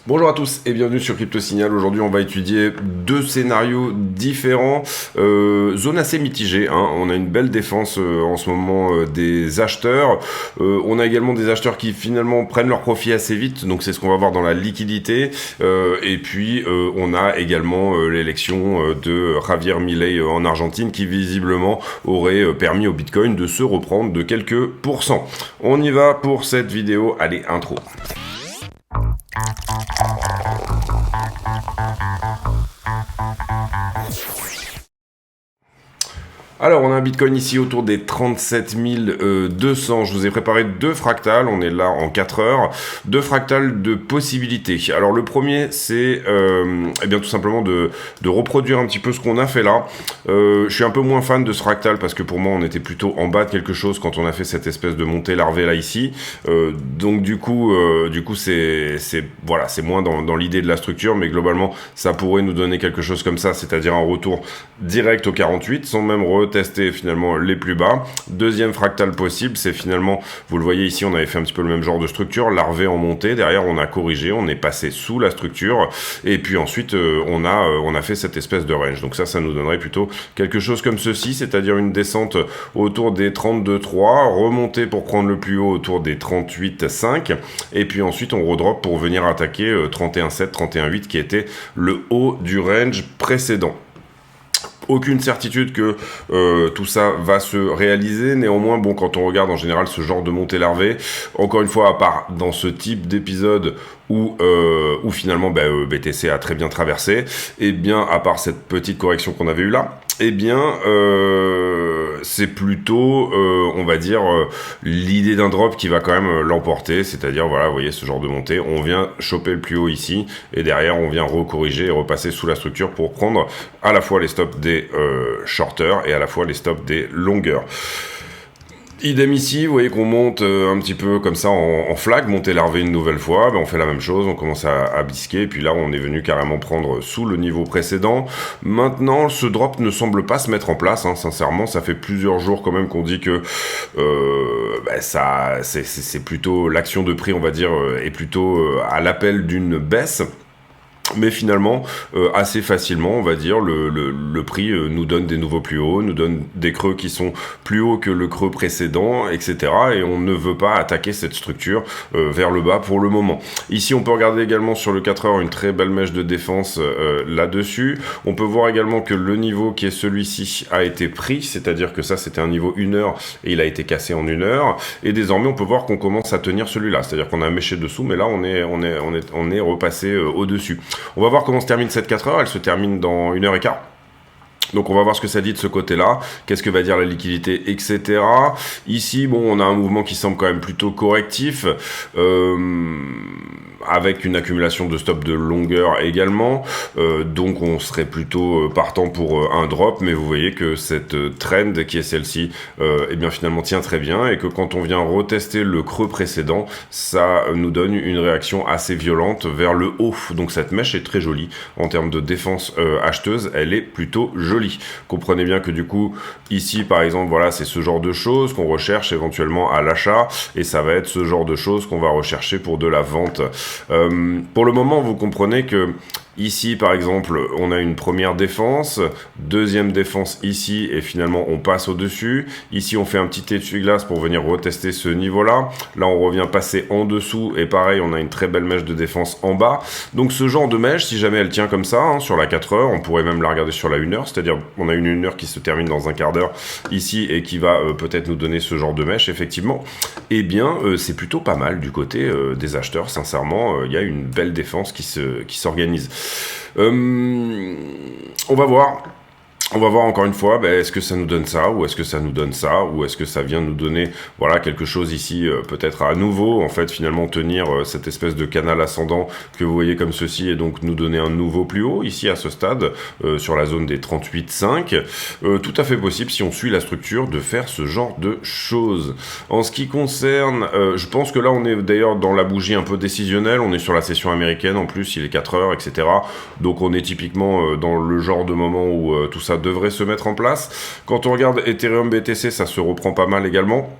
Bonjour à tous et bienvenue sur Crypto Signal. Aujourd'hui, on va étudier deux scénarios différents, zone assez mitigée. On a une belle défense en ce moment des acheteurs. On a également des acheteurs qui finalement prennent leur profit assez vite, donc c'est ce qu'on va voir dans la liquidité. Et puis, on a également l'élection de Javier Milei en Argentine qui visiblement aurait permis au Bitcoin de se reprendre de quelques pourcents. On y va pour cette vidéo. Allez, intro. Alors, on a un Bitcoin ici autour des 37 200. Je vous ai préparé deux fractales. On est là en 4 heures. Deux fractales de possibilités. Alors, le premier, c'est eh bien tout simplement de reproduire un petit peu ce qu'on a fait là. Je suis un peu moins fan de ce fractal parce que pour moi, on était plutôt en bas de quelque chose quand on a fait cette espèce de montée larvée là ici. Donc, du coup, c'est voilà, c'est moins dans l'idée de la structure, mais globalement, ça pourrait nous donner quelque chose comme ça, c'est-à-dire un retour direct au 48 sans même tester finalement les plus bas. Deuxième fractal possible, c'est finalement, vous le voyez ici, on avait fait un petit peu le même genre de structure, larvé en montée, derrière on a corrigé, on est passé sous la structure, et puis ensuite on a fait cette espèce de range. Donc ça nous donnerait plutôt quelque chose comme ceci, c'est-à-dire une descente autour des 32,3, remontée pour prendre le plus haut autour des 38,5, et puis ensuite on redrop pour venir attaquer 31,7, 31,8 qui était le haut du range précédent. Aucune certitude que tout ça va se réaliser. Néanmoins, bon, quand on regarde en général ce genre de montée larvée, encore une fois, à part dans ce type d'épisode où finalement BTC a très bien traversé, et bien à part cette petite correction qu'on avait eue là, eh bien c'est plutôt on va dire l'idée d'un drop qui va quand même l'emporter, c'est-à-dire voilà, vous voyez ce genre de montée, on vient choper le plus haut ici et derrière on vient recorriger et repasser sous la structure pour prendre à la fois les stops des shorters et à la fois les stops des longers. Idem ici, vous voyez qu'on monte un petit peu comme ça en flag, monter larvé une nouvelle fois, on fait la même chose, on commence à bisquer, et puis là on est venu carrément prendre sous le niveau précédent. Maintenant, ce drop ne semble pas se mettre en place, sincèrement, ça fait plusieurs jours quand même qu'on dit que ça, c'est plutôt l'action de prix, on va dire, est plutôt à l'appel d'une baisse. Mais finalement, assez facilement, on va dire, le prix nous donne des nouveaux plus hauts, nous donne des creux qui sont plus hauts que le creux précédent, etc. Et on ne veut pas attaquer cette structure vers le bas pour le moment. Ici, on peut regarder également sur le 4 heures une très belle mèche de défense là-dessus. On peut voir également que le niveau qui est celui-ci a été pris, c'est-à-dire que ça, c'était un niveau 1 heure et il a été cassé en 1 heure. Et désormais, on peut voir qu'on commence à tenir celui-là, c'est-à-dire qu'on a méché dessous, mais là, on est repassé au-dessus. On va voir comment se termine cette 4 heures, elle se termine dans 1h15. Donc on va voir ce que ça dit de ce côté-là, qu'est-ce que va dire la liquidité, etc. Ici, bon, on a un mouvement qui semble quand même plutôt correctif, avec une accumulation de stop de longueur également. Donc on serait plutôt partant pour un drop, mais vous voyez que cette trend qui est celle-ci, eh bien finalement tient très bien, et que quand on vient retester le creux précédent, ça nous donne une réaction assez violente vers le haut. Donc cette mèche est très jolie en termes de défense acheteuse, elle est plutôt jolie. Comprenez bien que du coup, ici par exemple, voilà, c'est ce genre de choses qu'on recherche éventuellement à l'achat, et ça va être ce genre de choses qu'on va rechercher pour de la vente. Pour le moment, vous comprenez que ici, par exemple, on a une première défense, deuxième défense ici, et finalement, on passe au-dessus. Ici, on fait un petit essuie-glace pour venir retester ce niveau-là. Là, on revient passer en dessous, et pareil, on a une très belle mèche de défense en bas. Donc, ce genre de mèche, si jamais elle tient comme ça, sur la 4 heures, on pourrait même la regarder sur la 1 heure, c'est-à-dire, on a une 1 heure qui se termine dans un quart d'heure ici, et qui va peut-être nous donner ce genre de mèche, effectivement. Eh bien, c'est plutôt pas mal du côté des acheteurs, sincèrement. Il y a une belle défense qui s'organise. On va voir. On va voir encore une fois, est-ce que ça nous donne ça, ou est-ce que ça nous donne ça, ou est-ce que ça vient nous donner, voilà, quelque chose ici, peut-être à nouveau, en fait, finalement tenir cette espèce de canal ascendant que vous voyez comme ceci, et donc nous donner un nouveau plus haut, ici à ce stade, sur la zone des 38,5. Tout à fait possible, si on suit la structure, de faire ce genre de choses. En ce qui concerne, je pense que là, on est d'ailleurs dans la bougie un peu décisionnelle, on est sur la session américaine, en plus, il est 4 heures, etc. Donc on est typiquement dans le genre de moment où tout ça devrait se mettre en place. Quand on regarde Ethereum BTC, ça se reprend pas mal également.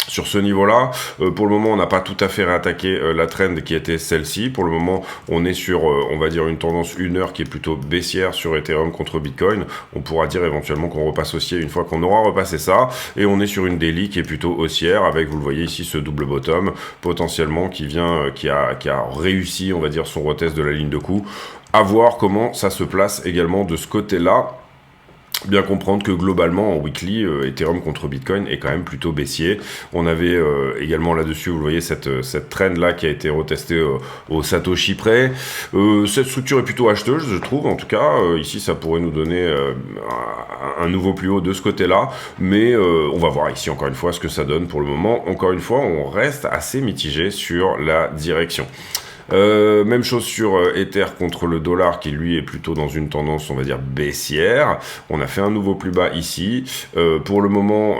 Sur ce niveau-là, pour le moment, on n'a pas tout à fait réattaqué la trend qui était celle-ci. Pour le moment, on est sur, on va dire, une tendance 1 heure qui est plutôt baissière sur Ethereum contre Bitcoin. On pourra dire éventuellement qu'on repasse haussier une fois qu'on aura repassé ça. Et on est sur une daily qui est plutôt haussière avec, vous le voyez ici, ce double bottom potentiellement qui vient, qui a réussi, on va dire, son retest de la ligne de coup. À voir comment ça se place également de ce côté-là. Bien comprendre que globalement en weekly, Ethereum contre Bitcoin est quand même plutôt baissier. On avait également là-dessus, vous le voyez, cette trend là qui a été retestée au Satoshi près. Cette structure est plutôt acheteuse, je trouve. En tout cas, ici, ça pourrait nous donner un nouveau plus haut de ce côté-là. Mais on va voir ici encore une fois ce que ça donne pour le moment. Encore une fois, on reste assez mitigé sur la direction. Même chose sur Ether contre le dollar qui lui est plutôt dans une tendance, on va dire, baissière. On a fait un nouveau plus bas ici. Pour le moment,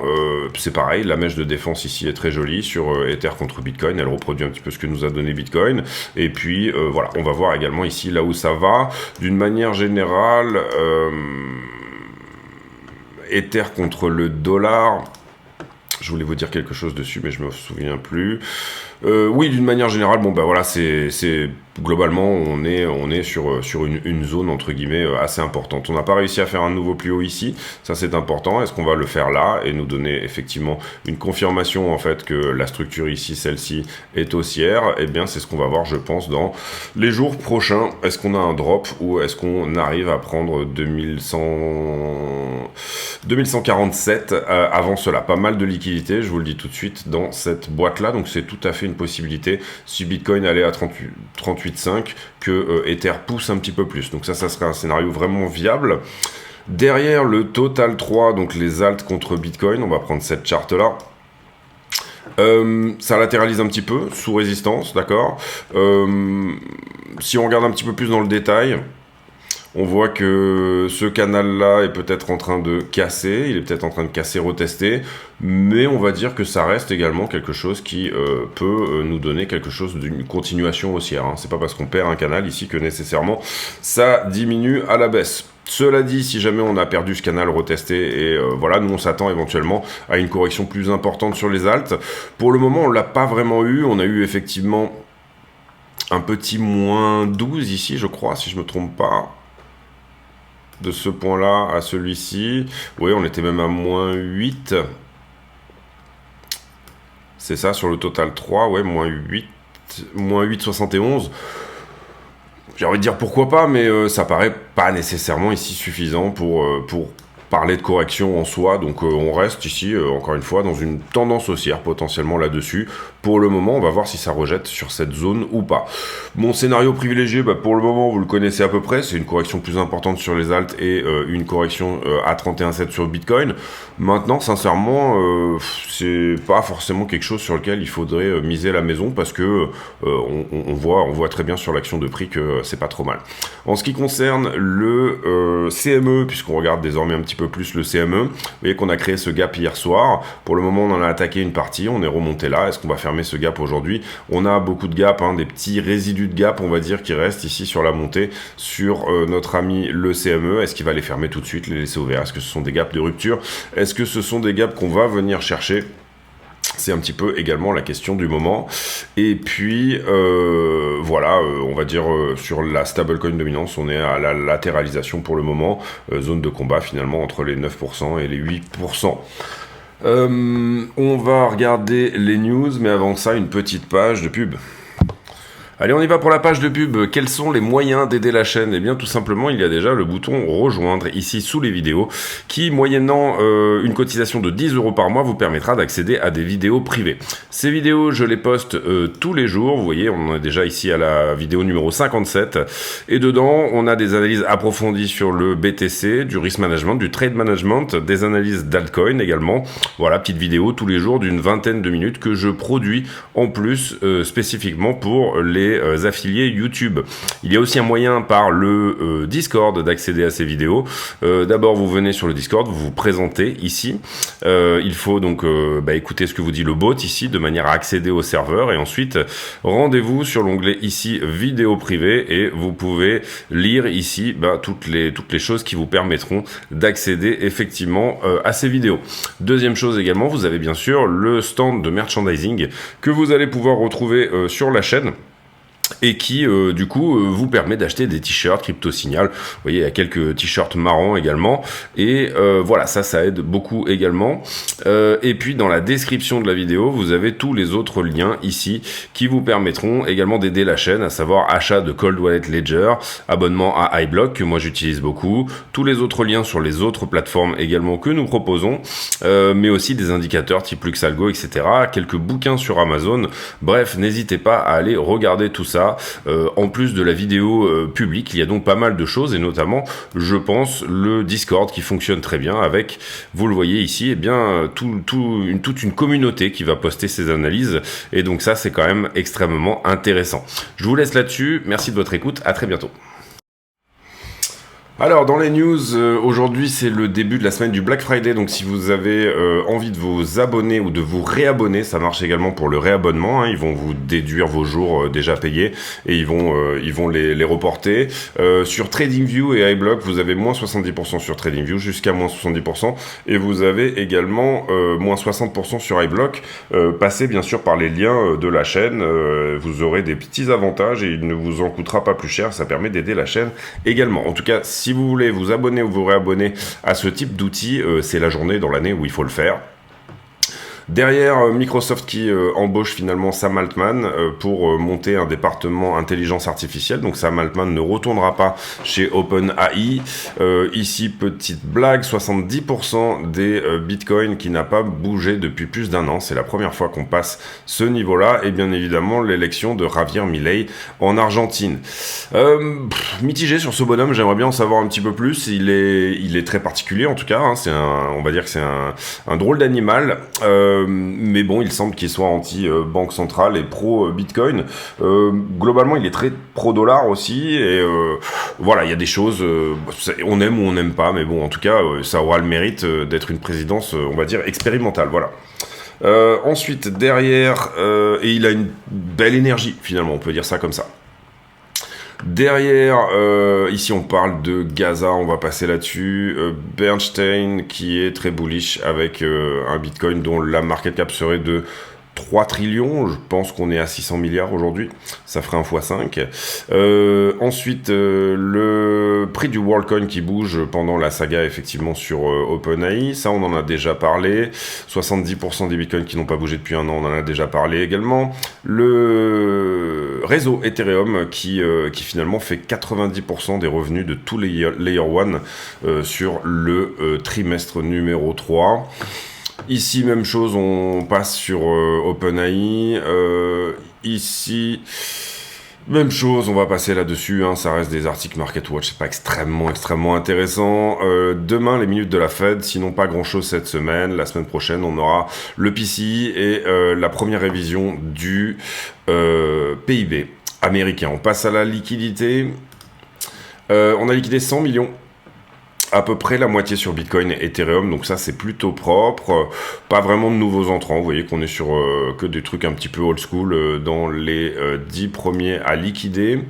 c'est pareil, la mèche de défense ici est très jolie sur Ether contre Bitcoin. Elle reproduit un petit peu ce que nous a donné Bitcoin. Et puis voilà, on va voir également ici là où ça va. D'une manière générale, Ether contre le dollar. Je voulais vous dire quelque chose dessus, mais je me souviens plus. Oui, d'une manière générale, bon, bah voilà, c'est globalement, on est sur une zone, entre guillemets, assez importante. On n'a pas réussi à faire un nouveau plus haut ici, ça c'est important. Est-ce qu'on va le faire là et nous donner effectivement une confirmation, en fait, que la structure ici, celle-ci, est haussière? Eh bien, c'est ce qu'on va voir, je pense, dans les jours prochains. Est-ce qu'on a un drop ou est-ce qu'on arrive à prendre 2147 avant cela? Pas mal de liquidités, je vous le dis tout de suite, dans cette boîte-là, donc c'est tout à fait une possibilité si Bitcoin allait à 38,5 que Ether pousse un petit peu plus. Donc ça serait un scénario vraiment viable. Derrière le Total 3, donc les alts contre Bitcoin, on va prendre cette charte-là. Ça latéralise un petit peu, sous résistance, d'accord. Si on regarde un petit peu plus dans le détail, on voit que ce canal-là est peut-être en train de casser, il est peut-être en train de casser, retester, mais on va dire que ça reste également quelque chose qui peut nous donner quelque chose d'une continuation haussière. Hein. C'est pas parce qu'on perd un canal ici que nécessairement ça diminue à la baisse. Cela dit, si jamais on a perdu ce canal retesté, et voilà, nous on s'attend éventuellement à une correction plus importante sur les alts. Pour le moment, on l'a pas vraiment eu, on a eu effectivement un petit moins 12 ici, je crois, si je me trompe pas. De ce point-là à celui-ci, oui, on était même à moins 8. C'est ça, sur le total 3, ouais, moins 8,71. J'ai envie de dire pourquoi pas, mais ça paraît pas nécessairement ici suffisant pour parler de correction en soi. Donc on reste ici, encore une fois, dans une tendance haussière potentiellement là-dessus. Pour le moment, on va voir si ça rejette sur cette zone ou pas. Mon scénario privilégié, bah, pour le moment, vous le connaissez à peu près. C'est une correction plus importante sur les alts et une correction à 31,7 sur Bitcoin. Maintenant, sincèrement, c'est pas forcément quelque chose sur lequel il faudrait miser la maison parce que on voit très bien sur l'action de prix que c'est pas trop mal. En ce qui concerne le CME, puisqu'on regarde désormais un petit peu plus le CME, vous voyez qu'on a créé ce gap hier soir. Pour le moment, on en a attaqué une partie, on est remonté là. Est-ce qu'on va fermer ce gap aujourd'hui? On a beaucoup de gaps, hein, des petits résidus de gap, on va dire, qui restent ici sur la montée sur notre ami le CME. Est-ce qu'il va les fermer tout de suite, les laisser ouverts? Est-ce que ce sont des gaps de rupture? Est-ce que ce sont des gaps qu'on va venir chercher? C'est un petit peu également la question du moment. Et puis, voilà, on va dire sur la stablecoin dominance, on est à la latéralisation pour le moment. Zone de combat finalement entre les 9% et les 8%. On va regarder les news, mais avant ça, une petite page de pub. Allez, on y va pour la page de pub. Quels sont les moyens d'aider la chaîne? Eh bien, tout simplement, il y a déjà le bouton rejoindre ici sous les vidéos qui, moyennant une cotisation de 10 € par mois, vous permettra d'accéder à des vidéos privées. Ces vidéos, je les poste tous les jours. Vous voyez, on en est déjà ici à la vidéo numéro 57. Et dedans, on a des analyses approfondies sur le BTC, du risk management, du trade management, des analyses d'altcoin également. Voilà, petite vidéo tous les jours d'une vingtaine de minutes que je produis en plus spécifiquement pour les les affiliés YouTube. Il y a aussi un moyen par le Discord d'accéder à ces vidéos. D'abord, vous venez sur le Discord, vous vous présentez ici. Il faut donc écouter ce que vous dit le bot ici de manière à accéder au serveur, et ensuite rendez-vous sur l'onglet ici vidéo privée et vous pouvez lire ici toutes les choses qui vous permettront d'accéder effectivement à ces vidéos. Deuxième chose également, vous avez bien sûr le stand de merchandising que vous allez pouvoir retrouver sur la chaîne, et qui du coup vous permet d'acheter des t-shirts Crypto Signal. Vous voyez, il y a quelques t-shirts marrants également, et voilà, ça aide beaucoup également. Et puis dans la description de la vidéo, vous avez tous les autres liens ici qui vous permettront également d'aider la chaîne, à savoir achat de Cold Wallet Ledger, abonnement à iBlock que moi j'utilise beaucoup, tous les autres liens sur les autres plateformes également que nous proposons, mais aussi des indicateurs type Luxalgo, etc., quelques bouquins sur Amazon. Bref, n'hésitez pas à aller regarder tout ça. En plus de la vidéo publique, il y a donc pas mal de choses, et notamment, je pense, le Discord qui fonctionne très bien avec, vous le voyez ici, toute une communauté qui va poster ses analyses, et donc ça, c'est quand même extrêmement intéressant. Je vous laisse là-dessus, merci de votre écoute, à très bientôt. Alors dans les news, aujourd'hui c'est le début de la semaine du Black Friday, donc si vous avez envie de vous abonner ou de vous réabonner, ça marche également pour le réabonnement, ils vont vous déduire vos jours déjà payés et ils vont les reporter. Sur TradingView et iBlock, vous avez moins 70% sur TradingView jusqu'à moins 70%, et vous avez également moins 60% sur iBlock. Passez bien sûr par les liens de la chaîne, vous aurez des petits avantages et il ne vous en coûtera pas plus cher, ça permet d'aider la chaîne également. En tout cas, si vous voulez vous abonner ou vous réabonner à ce type d'outils, c'est la journée dans l'année où il faut le faire. Derrière, Microsoft qui embauche finalement Sam Altman pour monter un département intelligence artificielle. Donc Sam Altman ne retournera pas chez OpenAI. Ici, petite blague, 70% des bitcoins qui n'a pas bougé depuis plus d'un an. C'est la première fois qu'on passe ce niveau-là. Et bien évidemment, l'élection de Javier Milei en Argentine. Mitigé sur ce bonhomme, j'aimerais bien en savoir un petit peu plus. Il est très particulier en tout cas. On va dire que c'est un drôle d'animal. Mais bon, il semble qu'il soit anti-banque centrale et pro-Bitcoin. Globalement, il est très pro-dollar aussi, et voilà, il y a des choses, on aime ou on n'aime pas, mais bon, en tout cas, ça aura le mérite d'être une présidence, on va dire, expérimentale, voilà. Ensuite, derrière, et il a une belle énergie, finalement, on peut dire ça comme ça. Derrière, ici on parle de Gaza, on va passer là-dessus. Bernstein qui est très bullish avec un Bitcoin dont la market cap serait de 3 trillions, je pense qu'on est à 600 milliards aujourd'hui, ça ferait un x5. Ensuite, le prix du WorldCoin qui bouge pendant la saga effectivement sur OpenAI, ça on en a déjà parlé. 70% des bitcoins qui n'ont pas bougé depuis un an, on en a déjà parlé également. Le réseau Ethereum qui finalement fait 90% des revenus de tous les Layer 1 sur le trimestre numéro 3. Ici, même chose, on passe sur OpenAI. Ici, même chose, on va passer là-dessus. Ça reste des articles MarketWatch, c'est pas extrêmement intéressant. Demain, les minutes de la Fed, sinon pas grand-chose cette semaine. La semaine prochaine, on aura le PCI et la première révision du PIB américain. On passe à la liquidité. On a liquidé 100 millions. À peu près la moitié sur Bitcoin et Ethereum, donc ça c'est plutôt propre, pas vraiment de nouveaux entrants, vous voyez qu'on est sur que des trucs un petit peu old school dans les 10 premiers à liquider.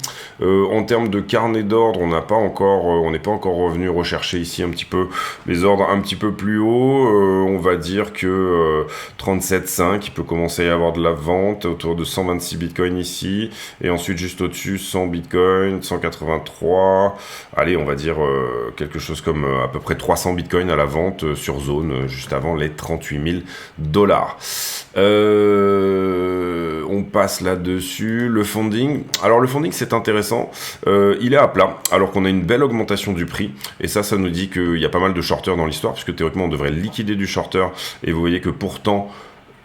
En termes de carnet d'ordre, on n'est pas encore revenu rechercher ici un petit peu les ordres un petit peu plus haut, on va dire que 37,5, il peut commencer à y avoir de la vente autour de 126 Bitcoin ici, et ensuite juste au-dessus 100 Bitcoin, 183, allez on va dire quelque chose comme à peu près 300 bitcoins à la vente sur zone juste avant les 38 000 $. On passe là-dessus. Le funding. Alors le funding c'est intéressant. Il est à plat alors qu'on a une belle augmentation du prix. Et ça nous dit qu'il y a pas mal de shorters dans l'histoire puisque théoriquement on devrait liquider du shorter. Et vous voyez que pourtant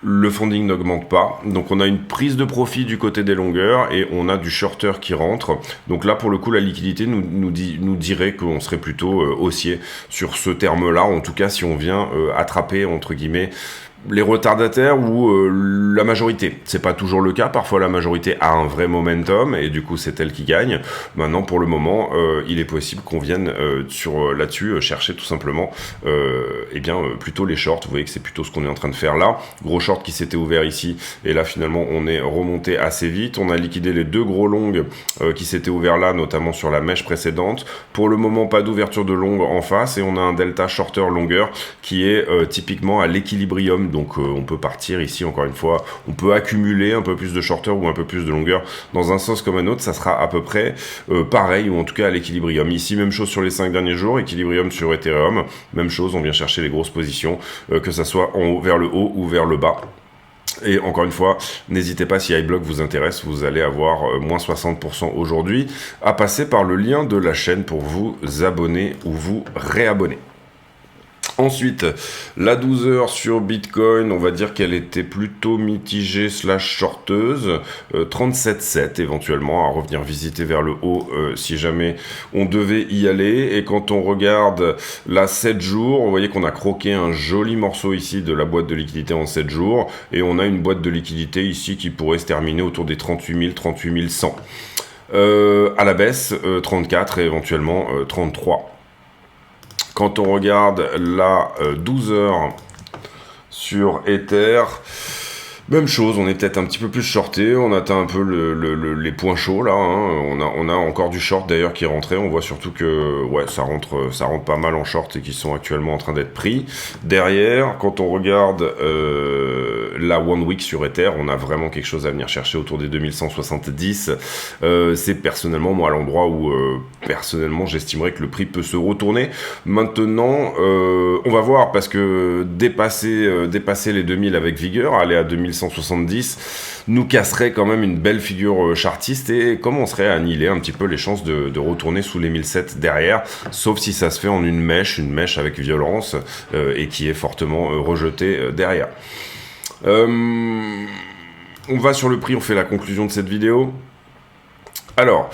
le funding n'augmente pas, donc on a une prise de profit du côté des longueurs et on a du shorter qui rentre. Donc là pour le coup la liquidité nous dirait qu'on serait plutôt haussier sur ce terme là, en tout cas si on vient attraper entre guillemets les retardataires ou la majorité. C'est pas toujours le cas, parfois la majorité a un vrai momentum et du coup c'est elle qui gagne. Maintenant pour le moment il est possible qu'on vienne là-dessus chercher tout simplement plutôt les shorts. Vous voyez que c'est plutôt ce qu'on est en train de faire là. Gros short qui s'était ouvert ici et là finalement on est remonté assez vite. On a liquidé les deux gros longs qui s'étaient ouverts là, notamment sur la mèche précédente. Pour le moment pas d'ouverture de long en face et on a un delta shorter longueur qui est typiquement à l'équilibrium. Donc on peut partir ici encore une fois, on peut accumuler un peu plus de shorter ou un peu plus de longueur dans un sens comme un autre, ça sera à peu près pareil ou en tout cas à l'équilibrium. Ici même chose sur les 5 derniers jours, équilibrium sur Ethereum, même chose, on vient chercher les grosses positions, que ça soit en haut, vers le haut ou vers le bas. Et encore une fois, n'hésitez pas, si iBlock vous intéresse, vous allez avoir moins 60% aujourd'hui, à passer par le lien de la chaîne pour vous abonner ou vous réabonner. Ensuite, la 12 heures sur Bitcoin, on va dire qu'elle était plutôt mitigée slash shorteuse, 37,7 éventuellement, à revenir visiter vers le haut si jamais on devait y aller. Et quand on regarde la 7 jours, vous voyez qu'on a croqué un joli morceau ici de la boîte de liquidité en 7 jours, et on a une boîte de liquidité ici qui pourrait se terminer autour des 38 000, 38 100. À la baisse, 34 et éventuellement 33. Quand on regarde la 12 heures sur Ether, même chose, on est peut-être un petit peu plus shorté, on atteint un peu les points chauds là, hein. On a encore du short d'ailleurs qui est rentré, on voit surtout que ouais, ça rentre pas mal en short et qui sont actuellement en train d'être pris. Derrière, quand on regarde la One Week sur Ether, on a vraiment quelque chose à venir chercher autour des 2170. C'est personnellement moi l'endroit où personnellement j'estimerais que le prix peut se retourner. Maintenant, on va voir parce que dépasser les 2000 avec vigueur, aller à 2170 nous casserait quand même une belle figure chartiste et commencerait à annihiler un petit peu les chances de retourner sous les 1007 derrière, sauf si ça se fait en une mèche avec violence et qui est fortement rejetée derrière. On va sur le prix, on fait la conclusion de cette vidéo. Alors,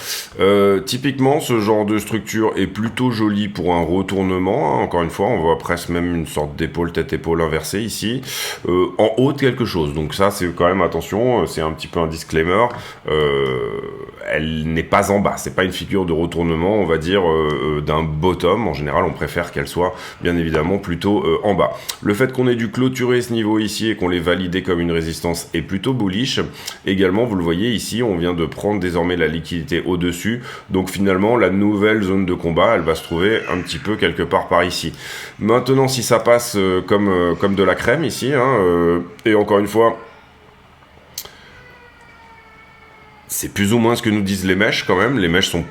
typiquement, ce genre de structure est plutôt joli pour un retournement. Hein. Encore une fois, on voit presque même une sorte d'épaule, tête-épaule inversée ici, en haut de quelque chose. Donc ça, c'est quand même, attention, c'est un petit peu un disclaimer. Elle n'est pas en bas. C'est pas une figure de retournement, on va dire, d'un bottom. En général, on préfère qu'elle soit, bien évidemment, plutôt en bas. Le fait qu'on ait dû clôturer ce niveau ici et qu'on l'ait validé comme une résistance est plutôt bullish. Également, vous le voyez ici, on vient de prendre désormais la liquidité au-dessus, donc finalement la nouvelle zone de combat elle va se trouver un petit peu quelque part par ici. Maintenant si ça passe comme de la crème ici, hein, et encore une fois c'est plus ou moins ce que nous disent les mèches quand même, les mèches sont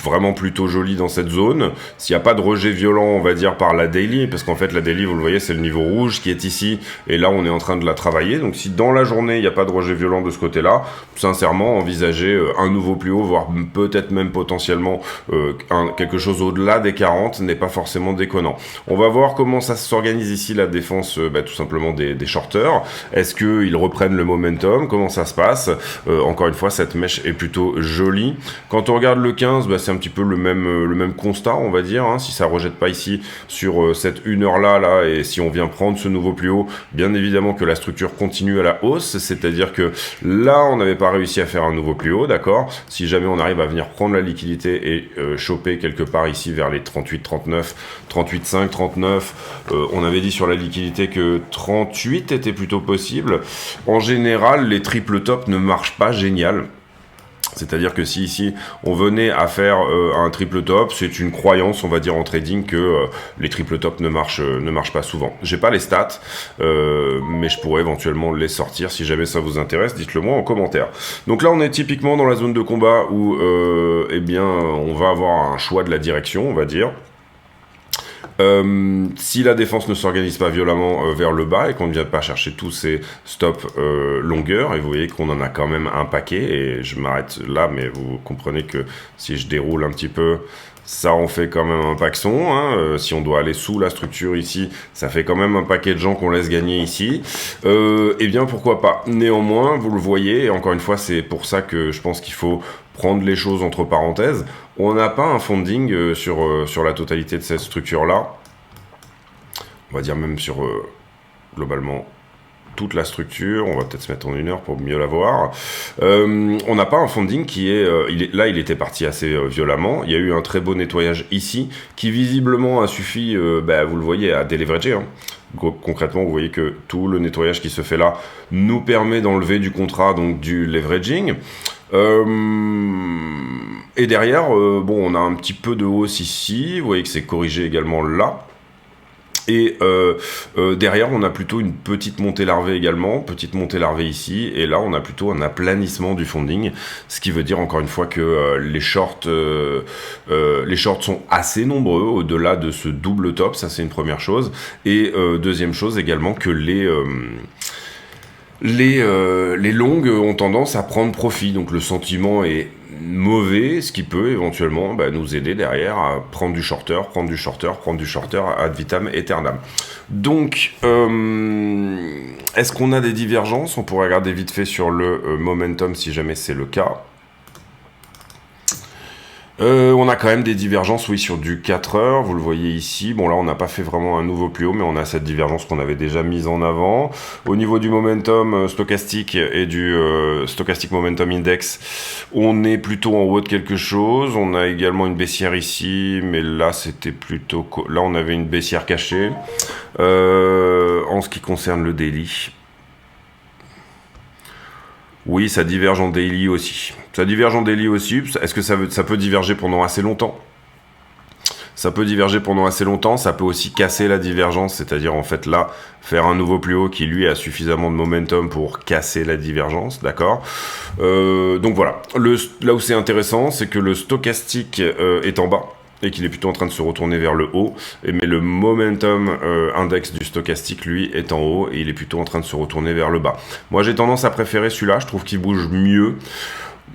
vraiment plutôt joli dans cette zone. S'il n'y a pas de rejet violent, on va dire, par la daily, parce qu'en fait, la daily, vous le voyez, c'est le niveau rouge qui est ici, et là, on est en train de la travailler. Donc, si dans la journée, il n'y a pas de rejet violent de ce côté-là, sincèrement, envisager un nouveau plus haut, voire peut-être même potentiellement quelque chose au-delà des 40 n'est pas forcément déconnant. On va voir comment ça s'organise ici, la défense, tout simplement des shorters. Est-ce qu'ils reprennent le momentum? Comment ça se passe? Encore une fois, cette mèche est plutôt jolie. Quand on regarde le 15, c'est un petit peu le même constat, on va dire, hein. Si ça rejette pas ici sur cette 1 heure là, et si on vient prendre ce nouveau plus haut, bien évidemment que la structure continue à la hausse, c'est-à-dire que là, on n'avait pas réussi à faire un nouveau plus haut, d'accord? Si jamais on arrive à venir prendre la liquidité et choper quelque part ici vers les 38, 39, 38,5, 39, on avait dit sur la liquidité que 38 était plutôt possible. En général, les triple tops ne marchent pas génial. C'est-à-dire que si ici on venait à faire un triple top, c'est une croyance, on va dire en trading, que les triple tops ne marchent pas souvent. J'ai pas les stats, mais je pourrais éventuellement les sortir si jamais ça vous intéresse. Dites-le moi en commentaire. Donc là, on est typiquement dans la zone de combat où, on va avoir un choix de la direction, on va dire. Si la défense ne s'organise pas violemment vers le bas et qu'on ne vient pas chercher tous ces stops longueurs, et vous voyez qu'on en a quand même un paquet, et je m'arrête là, mais vous comprenez que si je déroule un petit peu, ça en fait quand même un paxon, hein. Si on doit aller sous la structure ici, ça fait quand même un paquet de gens qu'on laisse gagner ici. Eh bien, pourquoi pas. Néanmoins, vous le voyez, et encore une fois, c'est pour ça que je pense qu'il faut prendre les choses entre parenthèses. On n'a pas un funding sur la totalité de cette structure-là. On va dire même sur, globalement, toute la structure. On va peut-être se mettre en 1 heure pour mieux la voir. On n'a pas un founding qui est... il était parti assez violemment. Il y a eu un très beau nettoyage ici, qui visiblement a suffi, vous le voyez, à déleverager. Hein. Concrètement, vous voyez que tout le nettoyage qui se fait là nous permet d'enlever du contrat, donc du leveraging. Et derrière, on a un petit peu de hausse ici. Vous voyez que c'est corrigé également là. Et derrière, on a plutôt une petite montée larvée également, petite montée larvée ici, et là, on a plutôt un aplanissement du funding, ce qui veut dire encore une fois que les shorts sont assez nombreux au-delà de ce double top, ça c'est une première chose, et deuxième chose également que les longues ont tendance à prendre profit, donc le sentiment est mauvais, ce qui peut éventuellement nous aider derrière à prendre du shorter ad vitam aeternam. Donc, est-ce qu'on a des divergences? On pourrait regarder vite fait sur le momentum si jamais c'est le cas. On a quand même des divergences, oui, sur du 4 heures, vous le voyez ici. Bon, là, on n'a pas fait vraiment un nouveau plus haut, mais on a cette divergence qu'on avait déjà mise en avant. Au niveau du momentum stochastique et du Stochastic Momentum Index, on est plutôt en haut de quelque chose. On a également une baissière ici, mais là, c'était plutôt... Là, on avait une baissière cachée. En ce qui concerne le daily... Oui, ça diverge en daily aussi. Est-ce que ça peut diverger pendant assez longtemps? Ça peut diverger pendant assez longtemps, ça peut aussi casser la divergence, c'est-à-dire en fait là, faire un nouveau plus haut qui lui a suffisamment de momentum pour casser la divergence, d'accord? Donc voilà, là où c'est intéressant, c'est que le stochastique est en bas, et qu'il est plutôt en train de se retourner vers le haut, mais le momentum index du stochastique, lui, est en haut, et il est plutôt en train de se retourner vers le bas. Moi, j'ai tendance à préférer celui-là, je trouve qu'il bouge mieux.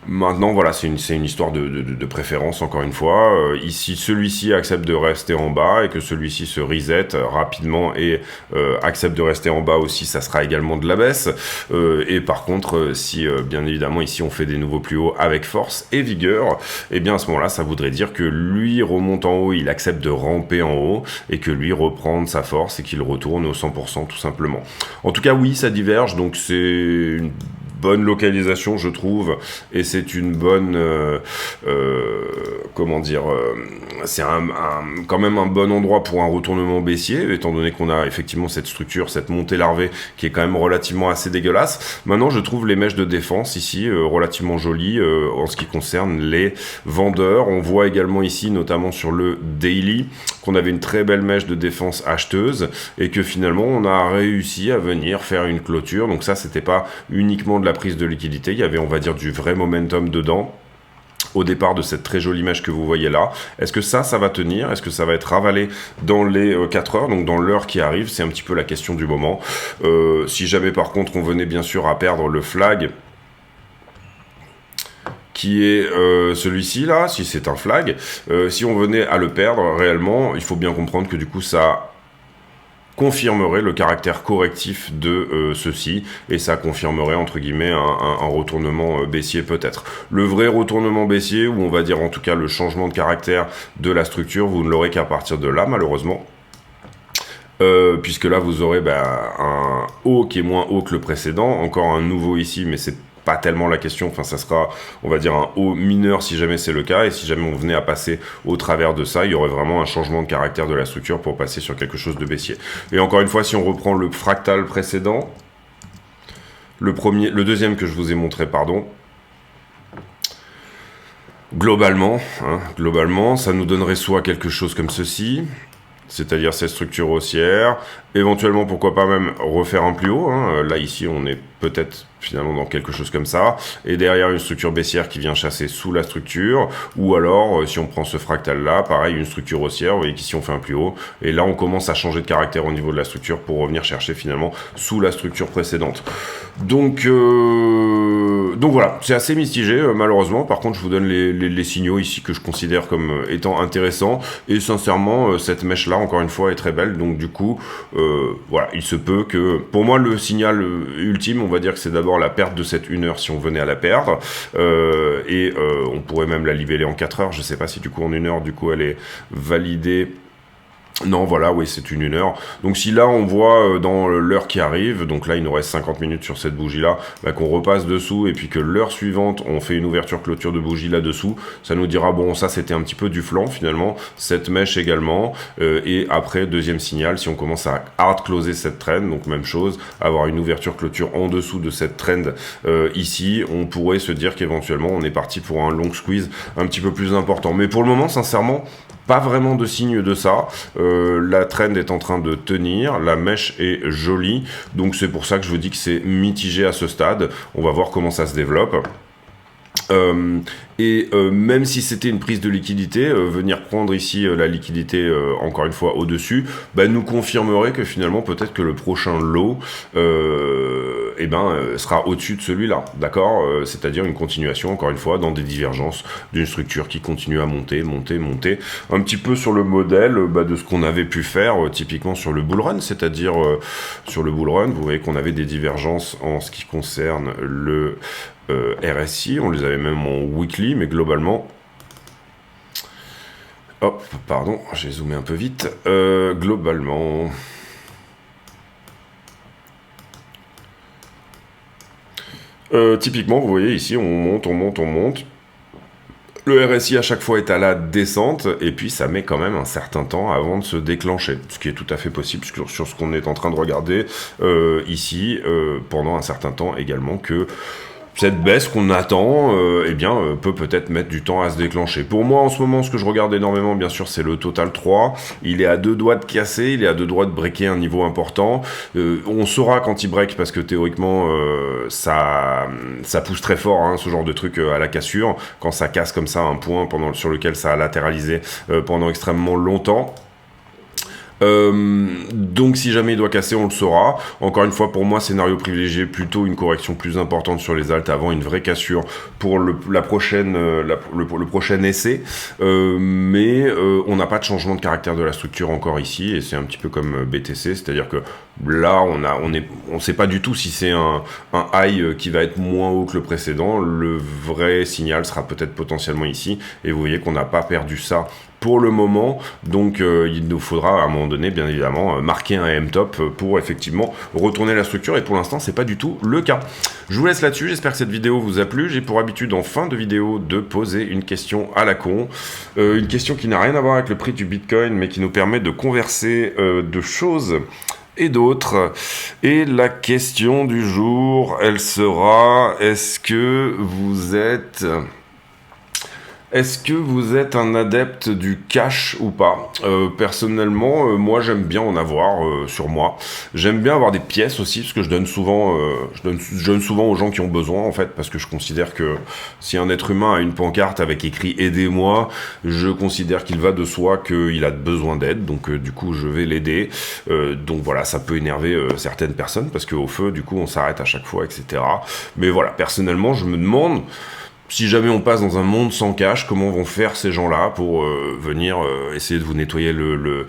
Maintenant, voilà, c'est une histoire de préférence, encore une fois. Ici, celui-ci accepte de rester en bas et que celui-ci se reset rapidement et accepte de rester en bas aussi, ça sera également de la baisse. Et par contre, si bien évidemment ici on fait des nouveaux plus hauts avec force et vigueur, et bien à ce moment-là, ça voudrait dire que lui remonte en haut, il accepte de ramper en haut et que lui reprend sa force et qu'il retourne au 100% tout simplement. En tout cas, oui, ça diverge, donc c'est une bonne localisation, je trouve, et c'est une bonne c'est quand même un bon endroit pour un retournement baissier, étant donné qu'on a effectivement cette structure, cette montée larvée qui est quand même relativement assez dégueulasse. Maintenant, je trouve les mèches de défense ici relativement jolies en ce qui concerne les vendeurs. On voit également ici, notamment sur le daily, qu'on avait une très belle mèche de défense acheteuse et que finalement on a réussi à venir faire une clôture. Donc ça, c'était pas uniquement de la prise de liquidité, il y avait, on va dire, du vrai momentum dedans au départ de cette très jolie mèche que vous voyez là. Est-ce que ça va tenir? Est-ce que ça va être ravalé dans les 4 heures, donc dans l'heure qui arrive? C'est un petit peu la question du moment. Si jamais par contre on venait bien sûr à perdre le flag, qui est celui-ci là, si c'est un flag, si on venait à le perdre réellement, il faut bien comprendre que du coup ça confirmerait le caractère correctif de ceci, et ça confirmerait entre guillemets un retournement baissier peut-être. Le vrai retournement baissier, ou on va dire en tout cas le changement de caractère de la structure, vous ne l'aurez qu'à partir de là malheureusement. Puisque là vous aurez un haut qui est moins haut que le précédent, encore un nouveau ici, mais c'est pas tellement la question, enfin ça sera, on va dire, un haut mineur si jamais c'est le cas, et si jamais on venait à passer au travers de ça, il y aurait vraiment un changement de caractère de la structure pour passer sur quelque chose de baissier. Et encore une fois, si on reprend le fractal précédent, le deuxième que je vous ai montré, globalement, ça nous donnerait soit quelque chose comme ceci, c'est-à-dire cette structure haussière, éventuellement pourquoi pas même refaire un plus haut, là ici on est peut-être finalement dans quelque chose comme ça, et derrière une structure baissière qui vient chasser sous la structure, ou alors si on prend ce fractal là, pareil, une structure haussière, vous voyez qu'ici on fait un plus haut, et là on commence à changer de caractère au niveau de la structure pour revenir chercher finalement sous la structure précédente. Donc voilà, c'est assez mitigé malheureusement. Par contre je vous donne les signaux ici que je considère comme étant intéressants, et sincèrement cette mèche là encore une fois est très belle, donc du coup voilà, il se peut que, pour moi le signal ultime, on va dire que c'est d'abord la perte de cette 1 heure si on venait à la perdre, et on pourrait même la libeller en 4 heures, je sais pas si du coup en 1 heure du coup elle est validée. Non, voilà, oui, c'est une heure. Donc si là, on voit dans l'heure qui arrive, donc là, il nous reste 50 minutes sur cette bougie-là, bah, qu'on repasse dessous, et puis que l'heure suivante, on fait une ouverture-clôture de bougie là-dessous, ça nous dira, bon, ça, c'était un petit peu du flanc, finalement, cette mèche également, et après, deuxième signal, si on commence à hard-closer cette trend, donc même chose, avoir une ouverture-clôture en dessous de cette trend ici, on pourrait se dire qu'éventuellement, on est parti pour un long squeeze un petit peu plus important. Mais pour le moment, sincèrement, pas vraiment de signe de ça. La trend est en train de tenir, la mèche est jolie, donc c'est pour ça que je vous dis que c'est mitigé à ce stade. On va voir comment ça se développe. Même si c'était une prise de liquidité, venir prendre ici la liquidité encore une fois au-dessus, bah, nous confirmerait que finalement peut-être que le prochain lot sera au-dessus de celui-là, d'accord, c'est-à-dire une continuation encore une fois dans des divergences d'une structure qui continue à monter, un petit peu sur le modèle de ce qu'on avait pu faire typiquement sur le bull run, c'est-à-dire sur le bull run, vous voyez qu'on avait des divergences en ce qui concerne le RSI, on les avait même en weekly, mais globalement, hop, pardon, j'ai zoomé un peu vite, globalement, typiquement, vous voyez ici, on monte, le RSI à chaque fois est à la descente, et puis ça met quand même un certain temps avant de se déclencher, ce qui est tout à fait possible sur ce qu'on est en train de regarder ici, pendant un certain temps également, que cette baisse qu'on attend, peut peut-être mettre du temps à se déclencher. Pour moi, en ce moment, ce que je regarde énormément, bien sûr, c'est le Total 3. Il est à 2 doigts de casser, il est à 2 doigts de breaker un niveau important. On saura quand il break, parce que théoriquement, ça pousse très fort, hein, ce genre de truc à la cassure, quand ça casse comme ça un point sur lequel ça a latéralisé pendant extrêmement longtemps. Donc si jamais il doit casser, on le saura. Encore une fois, pour moi, scénario privilégié, plutôt une correction plus importante sur les alts avant une vraie cassure pour le prochain essai. Mais on n'a pas de changement de caractère de la structure encore ici, et c'est un petit peu comme BTC, c'est-à-dire que là, on sait pas du tout si c'est un high qui va être moins haut que le précédent. Le vrai signal sera peut-être potentiellement ici, et vous voyez qu'on n'a pas perdu ça pour le moment, donc il nous faudra à un moment donné, bien évidemment, marquer un M-top pour effectivement retourner la structure, et pour l'instant c'est pas du tout le cas. Je vous laisse là-dessus, j'espère que cette vidéo vous a plu. J'ai pour habitude en fin de vidéo de poser une question à la con, une question qui n'a rien à voir avec le prix du Bitcoin, mais qui nous permet de converser de choses et d'autres. Et la question du jour, elle sera: est-ce que vous êtes un adepte du cash ou pas? Personnellement, moi j'aime bien en avoir sur moi. J'aime bien avoir des pièces aussi, parce que je donne souvent aux gens qui ont besoin, en fait, parce que je considère que si un être humain a une pancarte avec écrit « Aidez-moi », je considère qu'il va de soi qu'il a besoin d'aide, donc du coup je vais l'aider. Donc voilà, ça peut énerver certaines personnes, parce qu'au feu, du coup, on s'arrête à chaque fois, etc. Mais voilà, personnellement, je me demande, si jamais on passe dans un monde sans cash, comment vont faire ces gens-là pour venir essayer de vous nettoyer le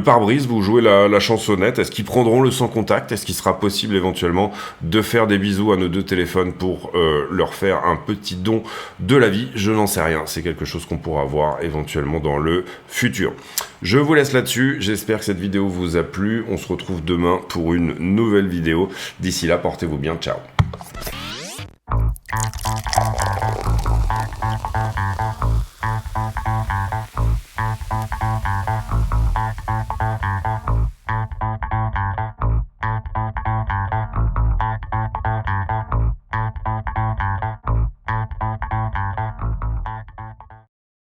pare-brise, vous jouer la chansonnette? Est-ce qu'ils prendront le sans contact? Est-ce qu'il sera possible éventuellement de faire des bisous à nos deux téléphones pour leur faire un petit don de la vie? Je n'en sais rien, c'est quelque chose qu'on pourra voir éventuellement dans le futur. Je vous laisse là-dessus, j'espère que cette vidéo vous a plu. On se retrouve demain pour une nouvelle vidéo. D'ici là, portez-vous bien, ciao.